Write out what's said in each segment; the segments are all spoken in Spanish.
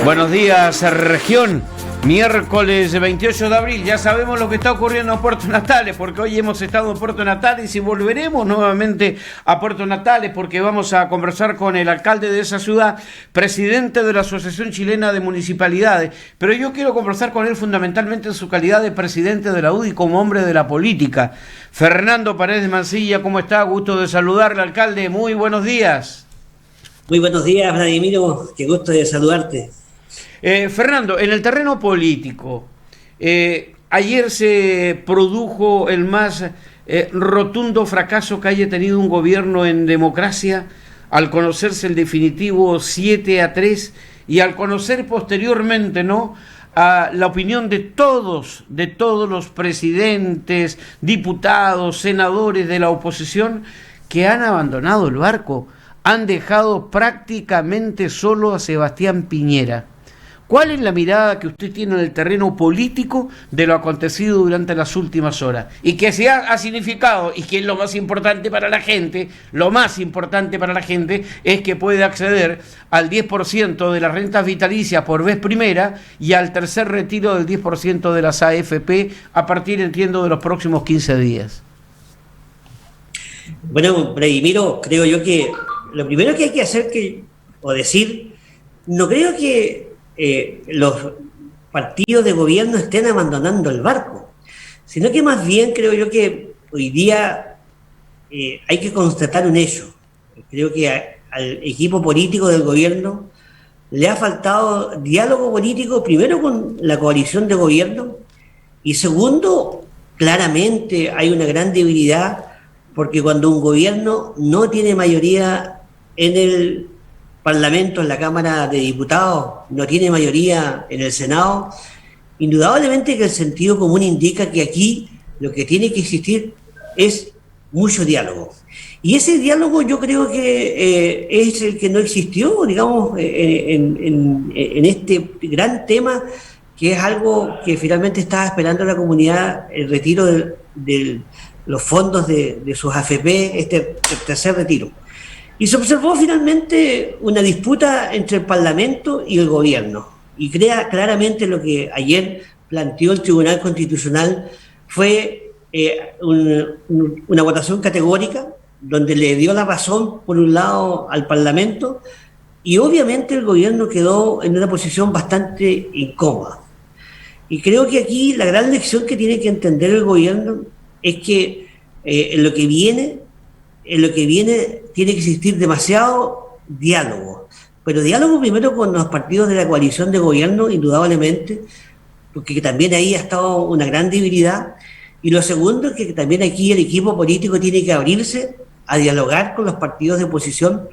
Buenos días, región. Miércoles 28 de abril, ya sabemos lo que está ocurriendo en Puerto Natales, porque hoy hemos estado en Puerto Natales y volveremos nuevamente a Puerto Natales, porque vamos a conversar con el alcalde de esa ciudad, presidente de la Asociación Chilena de Municipalidades, pero yo quiero conversar con él fundamentalmente en su calidad de presidente de la UDI, como hombre de la política. Fernando Paredes Mancilla, ¿cómo está? Gusto de saludarle, alcalde, muy buenos días. Muy buenos días, Vladimiro, qué gusto de saludarte. Fernando, en el terreno político, ayer se produjo el más rotundo fracaso que haya tenido un gobierno en democracia, al conocerse el definitivo 7-3 y al conocer posteriormente, ¿no?, a la opinión de todos los presidentes, diputados, senadores de la oposición que han abandonado el barco, han dejado prácticamente solo a Sebastián Piñera. ¿Cuál es la mirada que usted tiene en el terreno político de lo acontecido durante las últimas horas? Y que se ha significado, y que es lo más importante para la gente, es que puede acceder al 10% de las rentas vitalicias por vez primera y al tercer retiro del 10% de las AFP a partir, entiendo, de los próximos 15 días. Bueno, Vladimiro, creo yo que lo primero que hay que hacer no creo que los partidos de gobierno estén abandonando el barco, sino que más bien creo yo que hoy día hay que constatar un hecho. Creo que al equipo político del gobierno le ha faltado diálogo político, primero con la coalición de gobierno, y segundo, claramente hay una gran debilidad, porque cuando un gobierno no tiene mayoría en el Parlamento, en la Cámara de Diputados, no tiene mayoría en el Senado, indudablemente que el sentido común indica que aquí lo que tiene que existir es mucho diálogo. Y ese diálogo yo creo que es el que no existió, digamos, en este gran tema, que es algo que finalmente estaba esperando la comunidad, el retiro de los fondos de sus AFP, este tercer retiro. Y se observó finalmente una disputa entre el Parlamento y el gobierno. Y claramente lo que ayer planteó el Tribunal Constitucional fue una votación categórica, donde le dio la razón, por un lado, al Parlamento, y obviamente el gobierno quedó en una posición bastante incómoda. Y creo que aquí la gran lección que tiene que entender el gobierno es que en lo que viene tiene que existir demasiado diálogo, pero diálogo primero con los partidos de la coalición de gobierno, indudablemente, porque también ahí ha estado una gran debilidad, y lo segundo es que también aquí el equipo político tiene que abrirse a dialogar con los partidos de oposición,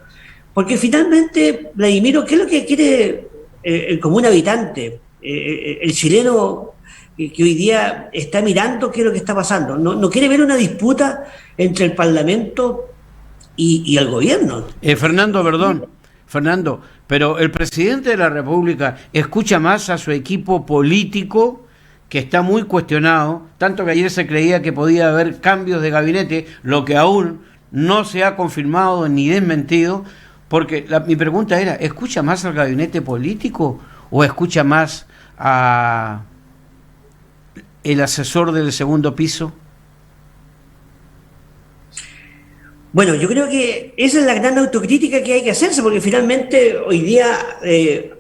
porque finalmente, Vladimiro, ¿qué es lo que quiere el común habitante, el chileno que hoy día está mirando qué es lo que está pasando? No quiere ver una disputa entre el Parlamento y el gobierno. Fernando, pero el presidente de la República escucha más a su equipo político, que está muy cuestionado, tanto que ayer se creía que podía haber cambios de gabinete, lo que aún no se ha confirmado ni desmentido, porque mi pregunta era, ¿escucha más al gabinete político o escucha más a el asesor del segundo piso? Bueno, yo creo que esa es la gran autocrítica que hay que hacerse, porque finalmente hoy día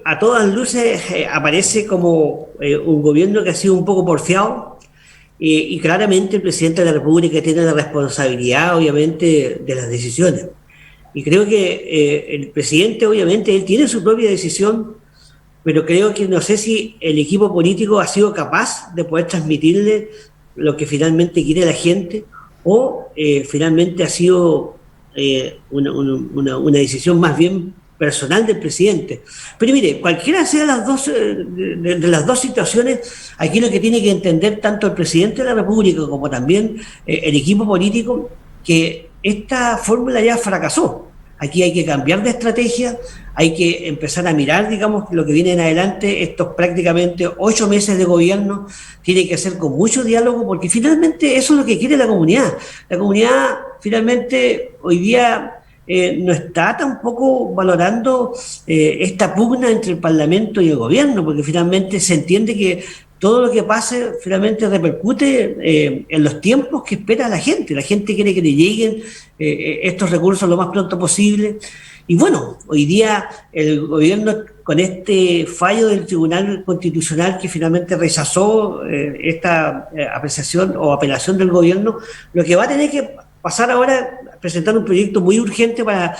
a todas luces aparece como un gobierno que ha sido un poco porfiado, y claramente el presidente de la República tiene la responsabilidad, obviamente, de las decisiones. Y creo que el presidente, obviamente, él tiene su propia decisión, pero creo que no sé si el equipo político ha sido capaz de poder transmitirle lo que finalmente quiere la gente, o finalmente ha sido una decisión más bien personal del presidente. Pero mire, cualquiera sea de las dos situaciones, aquí lo que tiene que entender tanto el presidente de la República como también el equipo político, que esta fórmula ya fracasó. aquí hay que cambiar de estrategia, hay que empezar a mirar, digamos, lo que viene en adelante, estos prácticamente 8 meses de gobierno, tiene que ser con mucho diálogo, porque finalmente eso es lo que quiere la comunidad. La comunidad finalmente hoy día no está tampoco valorando esta pugna entre el Parlamento y el gobierno, porque finalmente se entiende que todo lo que pase finalmente repercute en los tiempos que espera la gente. La gente quiere que le lleguen estos recursos lo más pronto posible. Y bueno, hoy día el gobierno, con este fallo del Tribunal Constitucional que finalmente rechazó esta apreciación o apelación del gobierno, lo que va a tener que pasar ahora es presentar un proyecto muy urgente para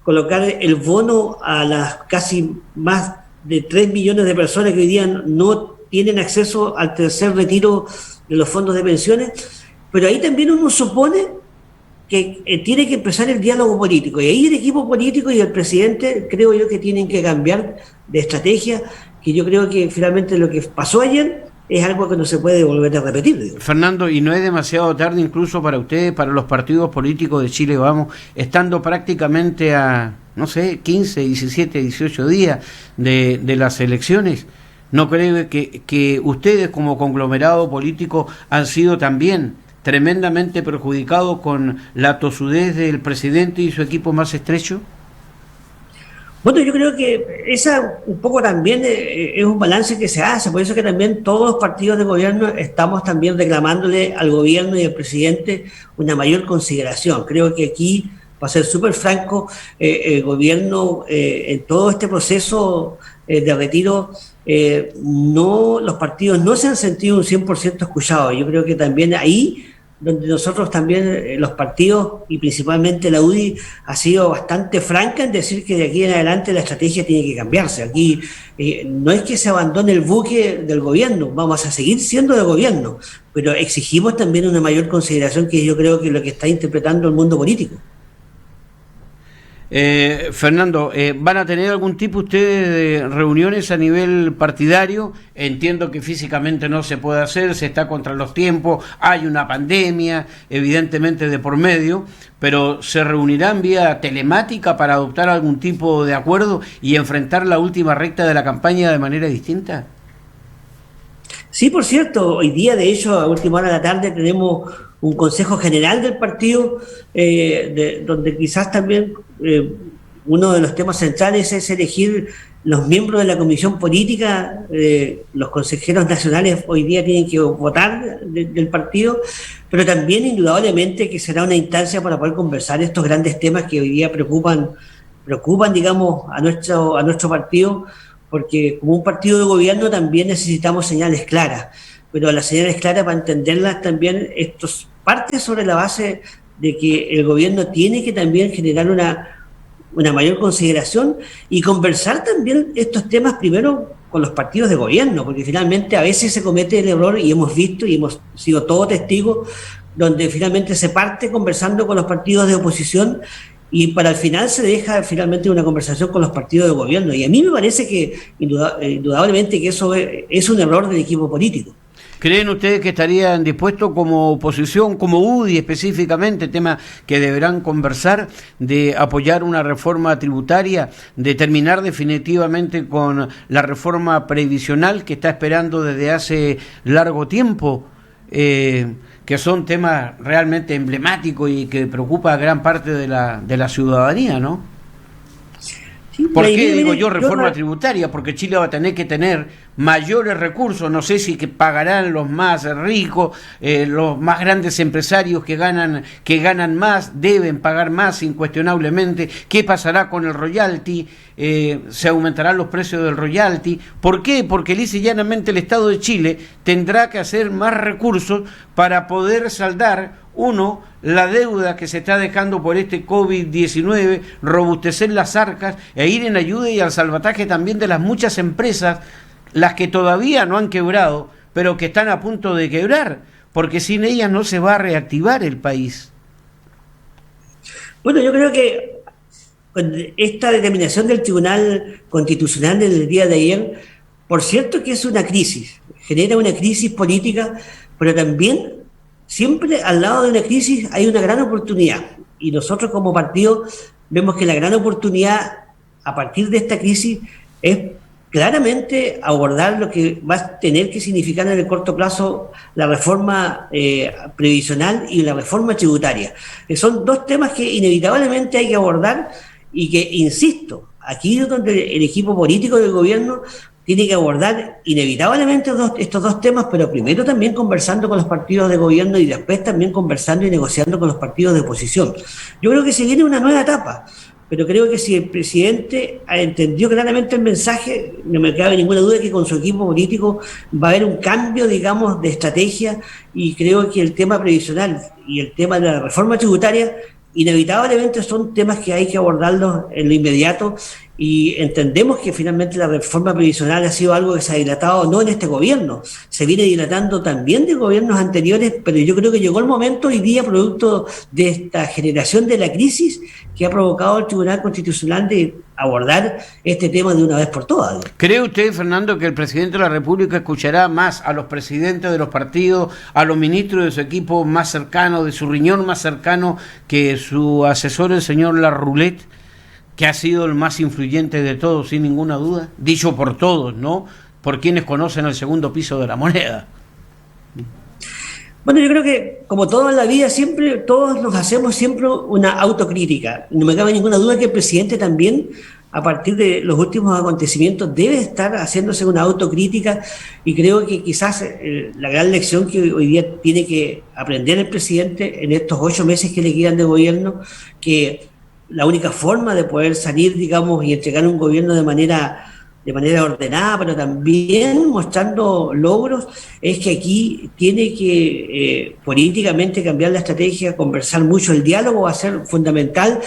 colocar el bono a las casi más de 3 millones de personas que hoy día no tienen acceso al tercer retiro de los fondos de pensiones, pero ahí también uno supone que tiene que empezar el diálogo político, y ahí el equipo político y el presidente creo yo que tienen que cambiar de estrategia, que yo creo que finalmente lo que pasó ayer es algo que no se puede volver a repetir. Digo. Fernando, ¿y no es demasiado tarde incluso para ustedes, para los partidos políticos de Chile Vamos, estando prácticamente a, no sé, 15, 17, 18 días de las elecciones? ¿No cree que ustedes como conglomerado político han sido también tremendamente perjudicados con la tosudez del presidente y su equipo más estrecho? Bueno, yo creo que esa un poco también es un balance que se hace, por eso que también todos los partidos de gobierno estamos también reclamándole al gobierno y al presidente una mayor consideración. Creo que aquí, para ser súper franco, el gobierno en todo este proceso de retiro, los partidos no se han sentido un 100% escuchados. Yo creo que también ahí donde nosotros también, los partidos y principalmente la UDI, ha sido bastante franca en decir que de aquí en adelante la estrategia tiene que cambiarse. Aquí no es que se abandone el buque del gobierno, vamos a seguir siendo de gobierno, pero exigimos también una mayor consideración, que yo creo que es lo que está interpretando el mundo político. Fernando, ¿van a tener algún tipo ustedes de reuniones a nivel partidario? Entiendo que físicamente no se puede hacer, se está contra los tiempos, hay una pandemia, evidentemente de por medio, pero ¿se reunirán vía telemática para adoptar algún tipo de acuerdo y enfrentar la última recta de la campaña de manera distinta? Sí, por cierto, hoy día, de hecho, a última hora de la tarde tenemos un consejo general del partido, donde quizás también uno de los temas centrales es elegir los miembros de la comisión política. Los consejeros nacionales hoy día tienen que votar del partido, pero también indudablemente que será una instancia para poder conversar estos grandes temas que hoy día preocupan, digamos, a nuestro partido, porque como un partido de gobierno también necesitamos señales claras, pero las señales claras, para entenderlas también, estos parte sobre la base de que el gobierno tiene que también generar una mayor consideración y conversar también estos temas primero con los partidos de gobierno, porque finalmente a veces se comete el error, y hemos visto y hemos sido todos testigos, donde finalmente se parte conversando con los partidos de oposición y para el final se deja finalmente una conversación con los partidos de gobierno, y a mí me parece que indudablemente que eso es un error del equipo político. ¿Creen ustedes que estarían dispuestos como oposición, como UDI específicamente, tema que deberán conversar, de apoyar una reforma tributaria, de terminar definitivamente con la reforma previsional que está esperando desde hace largo tiempo, que son temas realmente emblemáticos y que preocupa a gran parte de la ciudadanía, ¿no? Sí, ¿Por qué digo yo reforma tributaria? Porque Chile va a tener que tener mayores recursos, no sé si que pagarán los más ricos, los más grandes empresarios que ganan más, deben pagar más incuestionablemente. ¿Qué pasará con el royalty? ¿Se aumentarán los precios del royalty? ¿Por qué? Porque lisa y llanamente el Estado de Chile tendrá que hacer más recursos para poder saldar, uno, la deuda que se está dejando por este COVID-19, robustecer las arcas e ir en ayuda y al salvataje también de las muchas empresas, las que todavía no han quebrado, pero que están a punto de quebrar, porque sin ellas no se va a reactivar el país. Bueno, yo creo que con esta determinación del Tribunal Constitucional del día de ayer, por cierto que es una crisis, genera una crisis política, pero también siempre al lado de una crisis hay una gran oportunidad, y nosotros como partido vemos que la gran oportunidad a partir de esta crisis es claramente abordar lo que va a tener que significar en el corto plazo la reforma previsional y la reforma tributaria. Son dos temas que inevitablemente hay que abordar y que, insisto, aquí es donde el equipo político del gobierno tiene que abordar inevitablemente estos dos temas, pero primero también conversando con los partidos de gobierno y después también conversando y negociando con los partidos de oposición. Yo creo que se viene una nueva etapa, pero creo que si el presidente entendió claramente el mensaje, no me cabe ninguna duda que con su equipo político va a haber un cambio, digamos, de estrategia, y creo que el tema previsional y el tema de la reforma tributaria inevitablemente son temas que hay que abordarlos en lo inmediato, y entendemos que finalmente la reforma previsional ha sido algo que se ha dilatado no en este gobierno, se viene dilatando también de gobiernos anteriores, pero yo creo que llegó el momento hoy día, producto de esta generación de la crisis, que ha provocado el Tribunal Constitucional de abordar este tema de una vez por todas. ¿Cree usted, Fernando, que el presidente de la República escuchará más a los presidentes de los partidos, a los ministros de su equipo más cercano, de su riñón más cercano, que su asesor, el señor Larroulet, que ha sido el más influyente de todos, sin ninguna duda, dicho por todos, ¿no? Por quienes conocen el segundo piso de la moneda? Bueno, yo creo que, como todo en la vida, siempre todos nos hacemos siempre una autocrítica. No me cabe ninguna duda que el presidente también, a partir de los últimos acontecimientos, debe estar haciéndose una autocrítica, y creo que quizás la gran lección que hoy día tiene que aprender el presidente en estos 8 meses que le quedan de gobierno, que la única forma de poder salir, digamos, y entregar un gobierno de manera ordenada, pero también mostrando logros, es que aquí tiene que políticamente cambiar la estrategia, conversar mucho. El diálogo va a ser fundamental,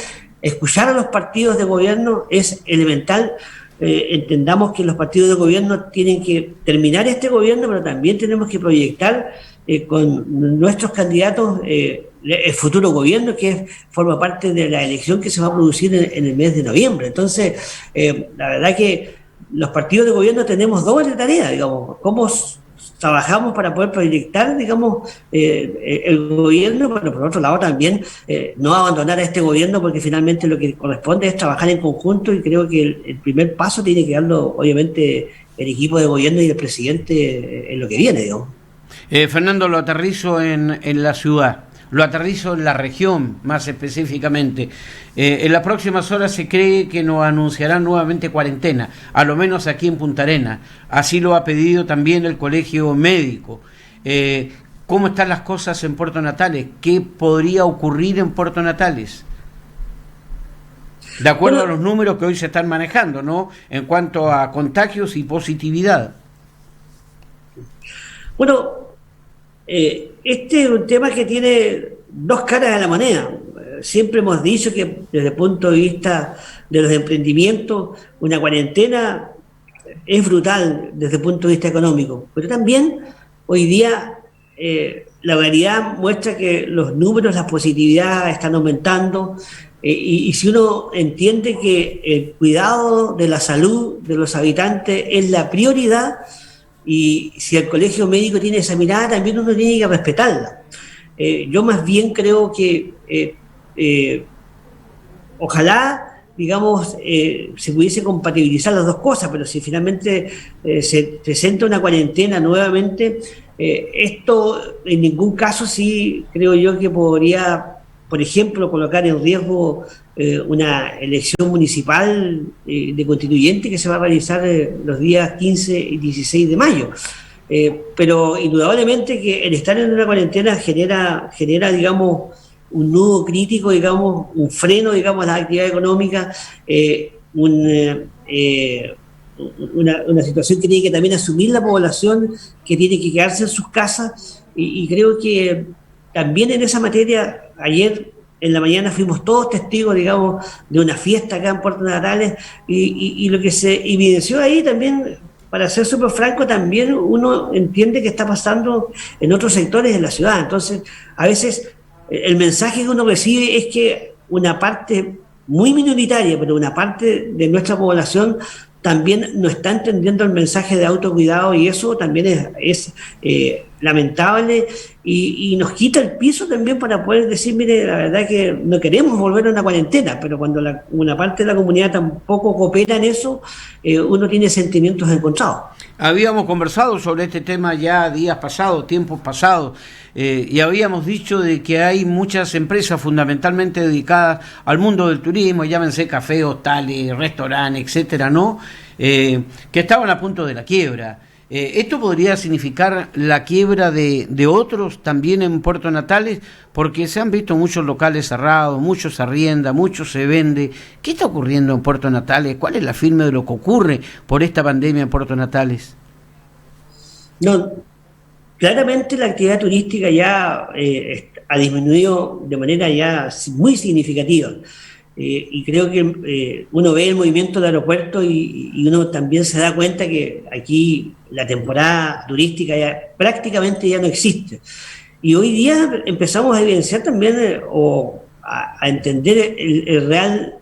escuchar a los partidos de gobierno es elemental. Entendamos que los partidos de gobierno tienen que terminar este gobierno, pero también tenemos que proyectar con nuestros candidatos el futuro gobierno, que forma parte de la elección que se va a producir en el mes de noviembre. Entonces, la verdad que los partidos de gobierno tenemos doble tarea, digamos, cómo trabajamos para poder proyectar, digamos, el gobierno, pero por otro lado también no abandonar a este gobierno, porque finalmente lo que corresponde es trabajar en conjunto, y creo que el primer paso tiene que darlo, obviamente, el equipo de gobierno y el presidente en lo que viene, digamos. Fernando, lo aterrizo en la ciudad, lo aterrizo en la región más específicamente. En las próximas horas se cree que nos anunciarán nuevamente cuarentena, a lo menos aquí en Punta Arenas. Así lo ha pedido también el Colegio Médico. ¿Cómo están las cosas en Puerto Natales? ¿Qué podría ocurrir en Puerto Natales? De acuerdo a los números que hoy se están manejando, ¿no? En cuanto a contagios y positividad. Bueno, este es un tema que tiene dos caras de la moneda. Siempre hemos dicho que desde el punto de vista de los emprendimientos, una cuarentena es brutal desde el punto de vista económico, pero también hoy día la realidad muestra que los números, las positividades están aumentando, y si uno entiende que el cuidado de la salud de los habitantes es la prioridad, y si el Colegio Médico tiene esa mirada, también uno tiene que respetarla. Yo más bien creo que ojalá, digamos, se pudiese compatibilizar las dos cosas, pero si finalmente se presenta una cuarentena nuevamente, esto en ningún caso sí creo yo que podría, por ejemplo, colocar en riesgo una elección municipal de constituyente que se va a realizar los días 15 y 16 de mayo. Pero indudablemente que el estar en una cuarentena genera, digamos, un nudo crítico, digamos, un freno, digamos, a la actividad económica, una situación que tiene que también asumir la población, que tiene que quedarse en sus casas, y creo que también en esa materia, ayer en la mañana fuimos todos testigos, digamos, de una fiesta acá en Puerto Natales, y lo que se evidenció ahí también, para ser súper franco, también uno entiende que está pasando en otros sectores de la ciudad. Entonces, a veces el mensaje que uno recibe es que una parte muy minoritaria, pero una parte de nuestra población también no está entendiendo el mensaje de autocuidado, y eso también es lamentable, y nos quita el piso también para poder decir, mire, la verdad que no queremos volver a una cuarentena, pero cuando una parte de la comunidad tampoco coopera en eso, uno tiene sentimientos encontrados. Habíamos conversado sobre este tema ya días pasados, tiempos pasados, y habíamos dicho de que hay muchas empresas fundamentalmente dedicadas al mundo del turismo, llámense café, hostales, restaurantes, etcétera, ¿no? Que estaban a punto de la quiebra. ¿Esto podría significar la quiebra de otros también en Puerto Natales? Porque se han visto muchos locales cerrados, muchos se arrienda, muchos se vende. ¿Qué está ocurriendo en Puerto Natales? ¿Cuál es la firme de lo que ocurre por esta pandemia en Puerto Natales? No, claramente la actividad turística ya ha disminuido de manera ya muy significativa. Y creo que uno ve el movimiento del aeropuerto y uno también se da cuenta que aquí la temporada turística ya prácticamente ya no existe. Y hoy día empezamos a evidenciar también o a entender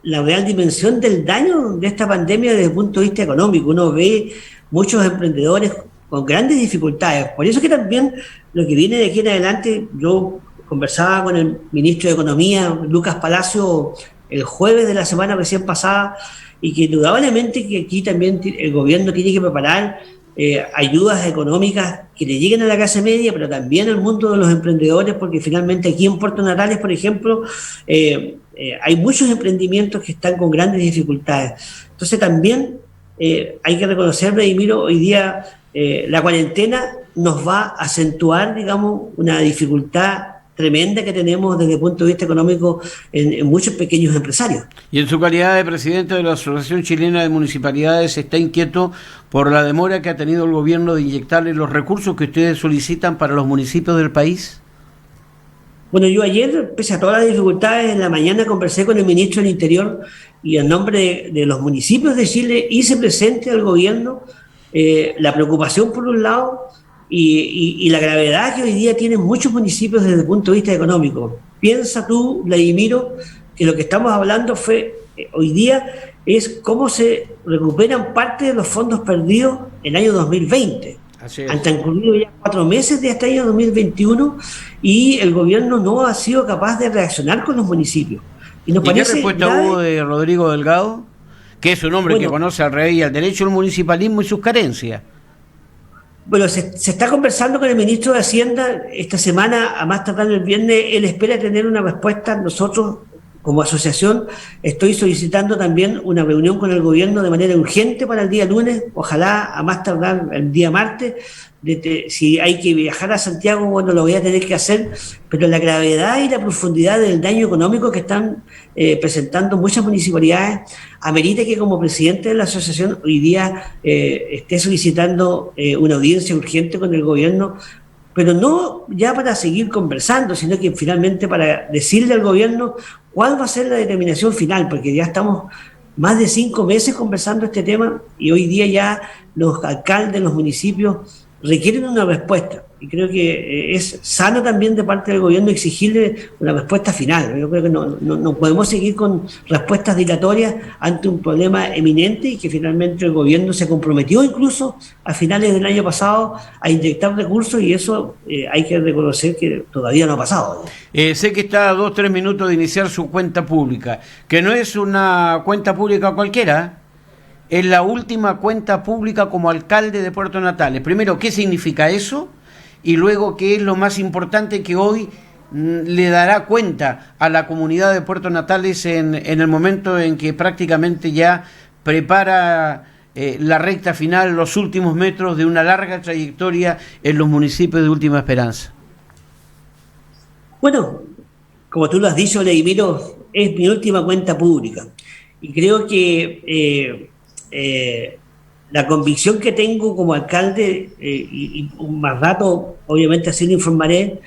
la real dimensión del daño de esta pandemia desde el punto de vista económico. Uno ve muchos emprendedores con grandes dificultades. Por eso que también lo que viene de aquí en adelante, yo conversaba con el ministro de Economía, Lucas Palacio, el jueves de la semana recién pasada, y que indudablemente que aquí también el gobierno tiene que preparar ayudas económicas que le lleguen a la clase media, pero también al mundo de los emprendedores, porque finalmente aquí en Puerto Natales, por ejemplo, hay muchos emprendimientos que están con grandes dificultades. Entonces también hay que reconocer, Vladimiro, hoy día la cuarentena nos va a acentuar, digamos, una dificultad tremenda que tenemos desde el punto de vista económico en muchos pequeños empresarios. Y en su calidad de presidente de la Asociación Chilena de Municipalidades, ¿está inquieto por la demora que ha tenido el gobierno de inyectarle los recursos que ustedes solicitan para los municipios del país? Bueno, yo ayer, pese a todas las dificultades, en la mañana conversé con el ministro del Interior y en nombre de los municipios de Chile hice presente al gobierno la preocupación por un lado, y la gravedad que hoy día tienen muchos municipios desde el punto de vista económico. Piensa tú, Vladimiro, que lo que estamos hablando hoy día es cómo se recuperan parte de los fondos perdidos en el año 2020. Han transcurrido ya 4 meses de este año 2021 y el gobierno no ha sido capaz de reaccionar con los municipios. ¿Y qué respuesta hubo de Rodrigo Delgado? Que es un hombre que conoce al rey y al derecho, el municipalismo y sus carencias. Bueno, se está conversando con el ministro de Hacienda esta semana, a más tardar el viernes. Él espera tener una respuesta. Nosotros, como asociación, estoy solicitando también una reunión con el gobierno de manera urgente para el día lunes, ojalá a más tardar el día martes. Si hay que viajar a Santiago, bueno, lo voy a tener que hacer, pero la gravedad y la profundidad del daño económico que están presentando muchas municipalidades amerita que como presidente de la asociación hoy día esté solicitando una audiencia urgente con el gobierno, pero no ya para seguir conversando, sino que finalmente para decirle al gobierno cuál va a ser la determinación final, porque ya estamos más de 5 meses conversando este tema y hoy día ya los alcaldes, los municipios requieren una respuesta, y creo que es sano también de parte del gobierno exigirle una respuesta final. Yo creo que no podemos seguir con respuestas dilatorias ante un problema eminente, y que finalmente el gobierno se comprometió incluso a finales del año pasado a inyectar recursos, y eso hay que reconocer que todavía no ha pasado. Sé que está a 2-3 minutos de iniciar su cuenta pública, que no es una cuenta pública cualquiera. Es la última cuenta pública como alcalde de Puerto Natales. Primero, ¿qué significa eso? Y luego, ¿qué es lo más importante que hoy le dará cuenta a la comunidad de Puerto Natales en el momento en que prácticamente ya prepara la recta final, los últimos metros de una larga trayectoria en los municipios de Última Esperanza? Bueno, como tú lo has dicho, Vladimiro, es mi última cuenta pública. Y creo que la convicción que tengo como alcalde, y más rato obviamente así lo informaré,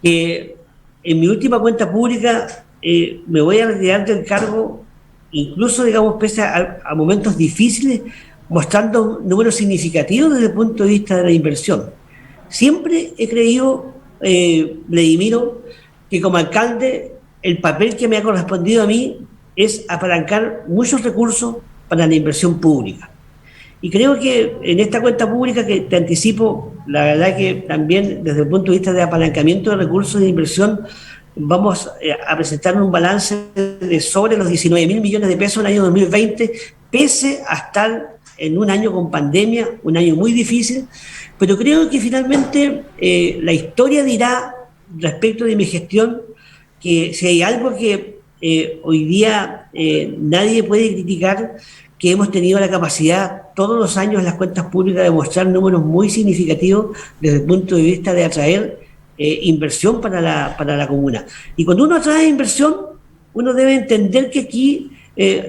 que en mi última cuenta pública me voy a retirar del cargo, incluso digamos pese a momentos difíciles, mostrando números significativos desde el punto de vista de la inversión. Siempre he creído, Vladimiro, que como alcalde el papel que me ha correspondido a mí es apalancar muchos recursos para la inversión pública. Y creo que en esta cuenta pública que te anticipo, la verdad que también desde el punto de vista de apalancamiento de recursos de inversión, vamos a presentar un balance de sobre los 19.000 millones de pesos en el año 2020, pese a estar en un año con pandemia, un año muy difícil, pero creo que finalmente la historia dirá respecto de mi gestión que si hay algo que hoy día nadie puede criticar, que hemos tenido la capacidad todos los años en las cuentas públicas de mostrar números muy significativos desde el punto de vista de atraer inversión para la comuna. Y cuando uno atrae inversión, uno debe entender que aquí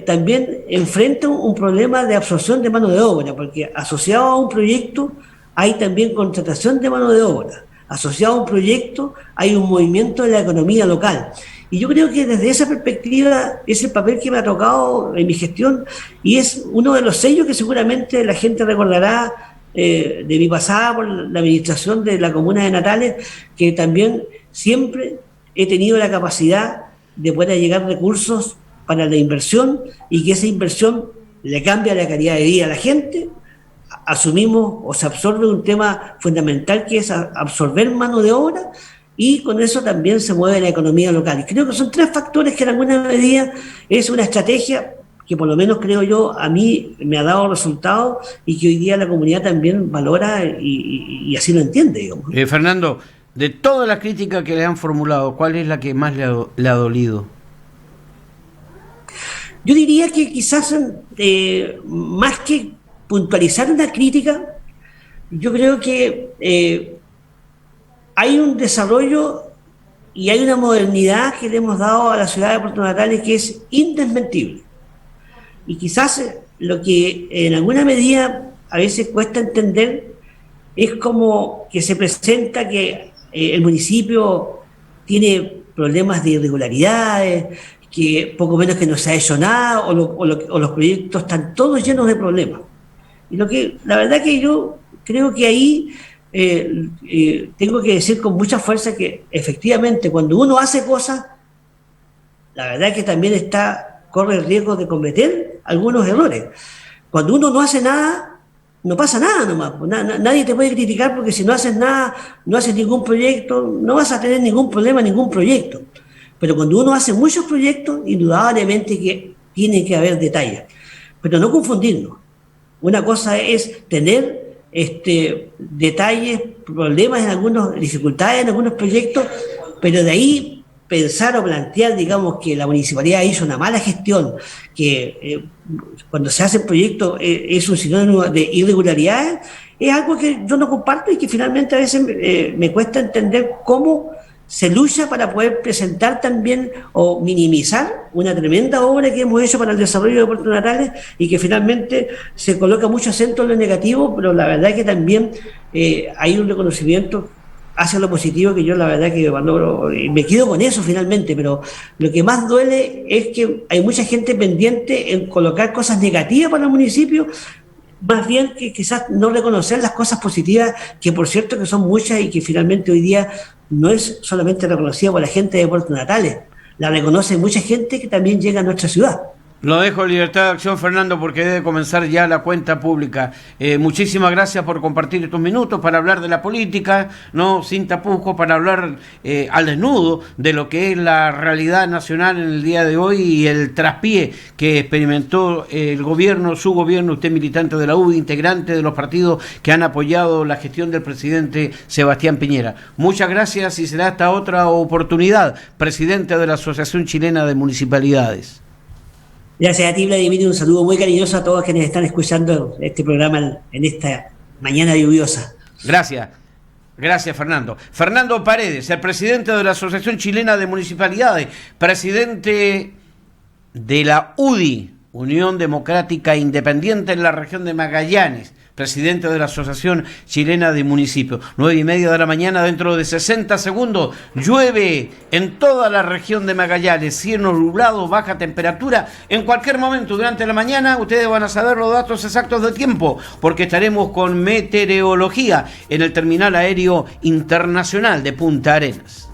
también enfrenta un problema de absorción de mano de obra, porque asociado a un proyecto hay también contratación de mano de obra. Asociado a un proyecto hay un movimiento de la economía local. Y yo creo que desde esa perspectiva es el papel que me ha tocado en mi gestión y es uno de los sellos que seguramente la gente recordará de mi pasada por la administración de la comuna de Natales, que también siempre he tenido la capacidad de poder llegar recursos para la inversión y que esa inversión le cambia la calidad de vida a la gente. Asumimos o se absorbe un tema fundamental que es absorber mano de obra y con eso también se mueve la economía local. Y creo que son tres factores que en alguna medida es una estrategia que por lo menos creo yo a mí me ha dado resultados y que hoy día la comunidad también valora y así lo entiende, digamos. Fernando, de toda la crítica que le han formulado, ¿cuál es la que más le ha dolido? Yo diría que quizás más que puntualizar una crítica, yo creo que hay un desarrollo y hay una modernidad que le hemos dado a la ciudad de Puerto Natales que es indesmentible. Y quizás lo que en alguna medida a veces cuesta entender es como que se presenta que el municipio tiene problemas de irregularidades, que poco menos que no se ha hecho nada, o los proyectos están todos llenos de problemas. Y la verdad que yo creo que ahí tengo que decir con mucha fuerza que efectivamente cuando uno hace cosas, la verdad que también corre el riesgo de cometer algunos errores. Cuando uno no hace nada, no pasa nada nomás. Nadie te puede criticar porque si no haces nada, no haces ningún proyecto, no vas a tener ningún problema, ningún proyecto. Pero cuando uno hace muchos proyectos, indudablemente que tiene que haber detalles. Pero no confundirnos. Una cosa es tener detalles, problemas en dificultades en algunos proyectos, pero de ahí pensar o plantear, digamos, que la municipalidad hizo una mala gestión, que cuando se hace proyecto es un sinónimo de irregularidades, es algo que yo no comparto y que finalmente a veces me cuesta entender cómo se lucha para poder presentar también o minimizar una tremenda obra que hemos hecho para el desarrollo de Puerto Natales y que finalmente se coloca mucho acento en lo negativo, pero la verdad es que también hay un reconocimiento hacia lo positivo que yo la verdad que valoro y me quedo con eso finalmente, pero lo que más duele es que hay mucha gente pendiente en colocar cosas negativas para el municipio, más bien que quizás no reconocer las cosas positivas, que por cierto que son muchas y que finalmente hoy día no es solamente reconocida por la gente de Puerto Natales, la reconoce mucha gente que también llega a nuestra ciudad. Lo dejo en libertad de acción, Fernando, porque debe comenzar ya la cuenta pública. Muchísimas gracias por compartir estos minutos para hablar de la política, no sin tapujos, para hablar al desnudo de lo que es la realidad nacional en el día de hoy y el traspié que experimentó el gobierno, su gobierno, usted militante de la UDI, integrante de los partidos que han apoyado la gestión del presidente Sebastián Piñera. Muchas gracias y será hasta otra oportunidad, presidente de la Asociación Chilena de Municipalidades. Gracias a ti, Vladimir, y un saludo muy cariñoso a todos quienes están escuchando este programa en esta mañana lluviosa. Gracias. Gracias, Fernando. Fernando Paredes, el presidente de la Asociación Chilena de Municipalidades, presidente de la UDI, Unión Democrática Independiente en la región de Magallanes, presidente de la Asociación Chilena de Municipios. 9:30 de la mañana, dentro de 60 segundos, llueve en toda la región de Magallanes, cielo nublado, baja temperatura. En cualquier momento durante la mañana ustedes van a saber los datos exactos de tiempo, porque estaremos con meteorología en el Terminal Aéreo Internacional de Punta Arenas.